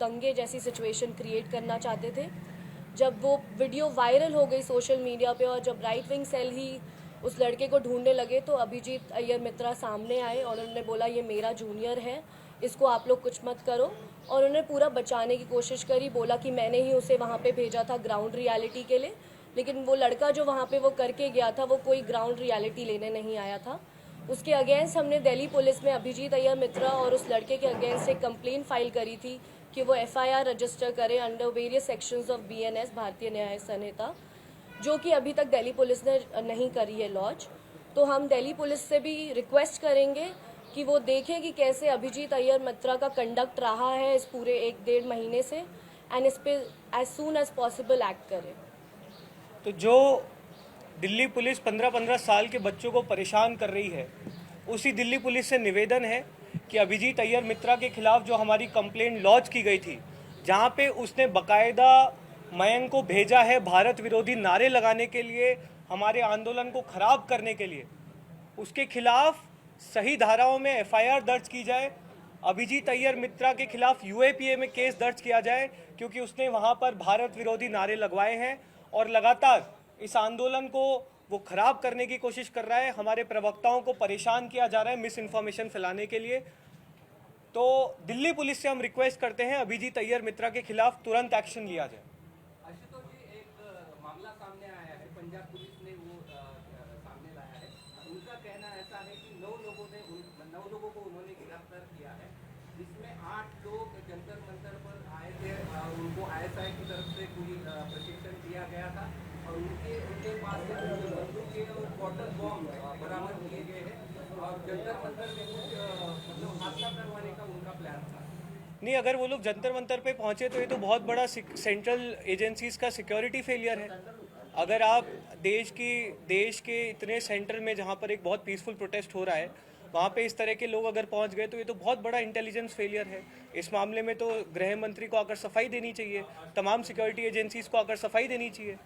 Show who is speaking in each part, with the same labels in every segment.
Speaker 1: दंगे जैसी situation create करना चाहते थे। जब वो वीडियो वायरल हो गई सोशल मीडिया पे और जब राइट विंग सेल ही उस लड़के को ढूंढने लगे तो अभिजीत अय्यर मित्रा सामने आए और उन्होंने बोला ये मेरा जूनियर है, इसको आप लोग कुछ मत करो। और उन्होंने पूरा बचाने की कोशिश करी, बोला कि मैंने ही उसे वहाँ पे भेजा था ग्राउंड रियलिटी के लिए, लेकिन वो लड़का जो वहाँ पे वो करके गया था वो कोई ग्राउंड रियलिटी लेने नहीं आया था। उसके अगेंस्ट हमने दिल्ली पुलिस में अभिजीत अय्यर मित्रा और उस लड़के के अगेंस्ट एक कंप्लेंट फाइल करी थी कि वो एफआईआर रजिस्टर करे under various sections of BNS, भारतीय न्याय संहिता, जो कि अभी तक दिल्ली पुलिस ने नहीं करी है लॉन्च। तो हम दिल्ली पुलिस से भी रिक्वेस्ट करेंगे कि वो देखें कि कैसे अभिजीत अय्यर मित्रा का कंडक्ट रहा है इस पूरे 1-1.5 महीने से, एंड इस पर as soon as possible act करें।
Speaker 2: तो जो दिल्ली पुलिस 15-15 साल के बच्चों को परेशान कर रही है, उसी दिल्ली पुलिस से निवेदन है कि अभिजीत अय्यर मित्रा के खिलाफ जो हमारी कंप्लेंट लॉन्च की गई थी, जहां पे उसने बकायदा मयंक को भेजा है भारत विरोधी नारे लगाने के लिए, हमारे आंदोलन को खराब करने के लिए, उसके खिलाफ सही धाराओं में एफआईआर दर्ज की जाए। अभिजीत अय्यर मित्रा के खिलाफ यूएपीए में केस दर्ज किया जाए, क्योंकि उसने वहां पर भारत विरोधी नारे लगवाए हैं और लगातार इस आंदोलन को वो खराब करने की कोशिश कर रहा है। हमारे प्रवक्ताओं को परेशान किया जा रहा है मिस इन्फॉर्मेशन फैलाने के लिए। तो दिल्ली पुलिस से हम रिक्वेस्ट करते हैं अभिजीत अय्यर मित्रा के खिलाफ तुरंत एक्शन लिया जाए।
Speaker 3: आशुतोष जी, एक मामला सामने आया है, पंजाब पुलिस ने वो सामने लाया है। उनका कहना ऐसा है कि 9 लोगों को उन्होंने गिरफ्तार किया है, जिसमें 8 लोग जंतर मंतर पर आए थे। उनको आईएसआई की तरफ से पूरी प्रशिक्षण दिया गया था और उनके पास से बंदूकें और वाटर बॉम्ब बरामद किए गए हैं और जंतर मंतर में कुछ मतलब हादसा करवाने का उनका प्लान था।
Speaker 2: नहीं, अगर वो लोग जंतर मंतर पे पहुंचे तो ये तो बहुत बड़ा सेंट्रल एजेंसीज का सिक्योरिटी फेलियर है। अगर आप देश के इतने सेंटर में जहां पर एक बहुत पीसफुल प्रोटेस्ट हो रहा है, वहां पे इस तरह के लोग अगर पहुंच गए तो ये तो बहुत बड़ा इंटेलिजेंस फेलियर है। इस मामले में तो गृह मंत्री को आकर सफाई देनी चाहिए, तमाम सिक्योरिटी एजेंसीज को आकर सफाई देनी चाहिए।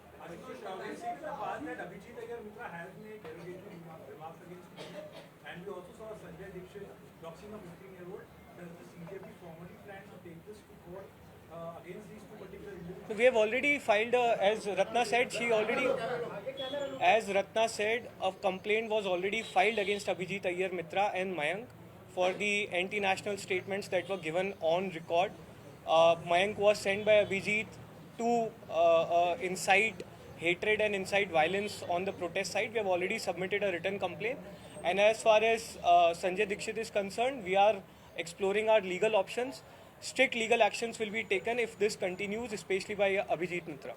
Speaker 2: We have already filed, as Ratna said, a complaint was already filed against Abhijit Ayyar Mitra and Mayank for the anti-national statements that were given on record. Mayank was sent by Abhijit to incite hatred and incite violence on the protest side. We have already submitted a written complaint. And as far as Sanjay Dixit is concerned, we are exploring our legal options. Strict legal actions will be taken if this continues, especially by Abhijit Mitra.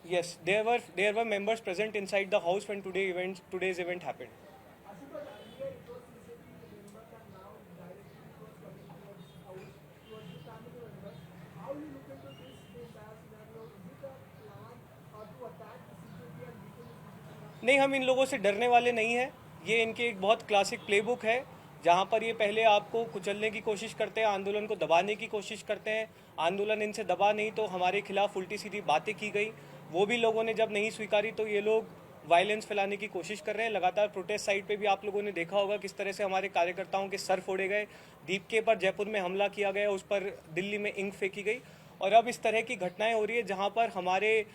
Speaker 2: Yes, there were members present inside the house when today's event happened. नहीं, हम इन लोगों से डरने वाले नहीं हैं। ये इनके एक बहुत क्लासिक प्लेबुक है, जहाँ पर ये पहले आपको कुचलने की कोशिश करते हैं, आंदोलन को दबाने की कोशिश करते हैं। आंदोलन इनसे दबा नहीं तो हमारे खिलाफ उल्टी सीधी बातें की गई, वो भी लोगों ने जब नहीं स्वीकारी तो ये लोग वायलेंस फैलाने की कोशिश कर रहे हैं। लगातार प्रोटेस्ट साइट पे भी आप लोगों ने देखा होगा किस तरह से हमारे कार्यकर्ताओं के सर फोड़े गए, दीपके पर जयपुर में हमला किया गया, उस पर दिल्ली में इंक फेंकी गई। और अब इस तरह की घटनाएं हो रही है जहां पर हमारे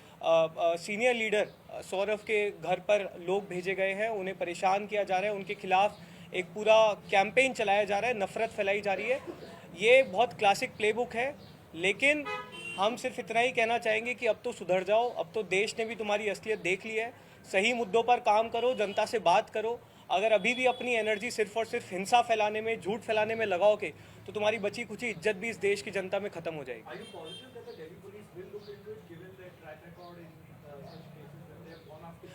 Speaker 2: सीनियर लीडर सौरभ के घर पर लोग भेजे गए हैं, उन्हें परेशान किया जा रहा है, उनके खिलाफ एक पूरा कैंपेन चलाया जा रहा है, नफरत फैलाई जा रही है। ये बहुत क्लासिक प्लेबुक है, लेकिन हम सिर्फ इतना ही कहना चाहेंगे कि अब तो सुधर जाओ, अब तो देश ने भी तुम्हारी असलियत देख ली है। सही मुद्दों पर काम करो, जनता से बात करो। अगर अभी भी अपनी एनर्जी सिर्फ और सिर्फ हिंसा फैलाने में, झूठ फैलाने में लगाओगे तो तुम्हारी बची खुची इज्जत भी इस देश की जनता में खत्म हो जाएगी।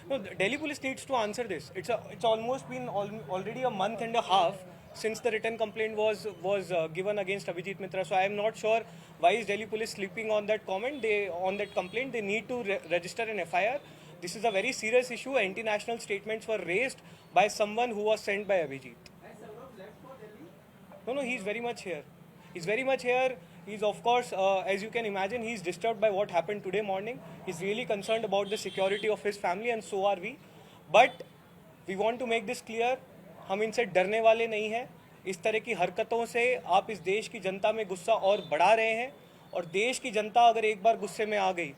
Speaker 2: No, the Delhi police needs to answer this. It's almost been already a month and a half since the written complaint was given against Abhijit Mitra. So I am not sure why is Delhi police sleeping on that complaint. They need to register an FIR. This is a very serious issue. Anti-national statements were raised by someone who was sent by Abhijit. No, he's very much here. He's very much here. He's, of course, as you can imagine, he's disturbed by what happened today morning. He's really concerned about the security of his family, and so are we. But we want to make this clear. हम इनसे डरने वाले नहीं हैं। इस तरह की हरकतों से आप इस देश की जनता में गुस्सा और बढ़ा रहे हैं, और देश की जनता अगर एक बार गुस्से में आ गई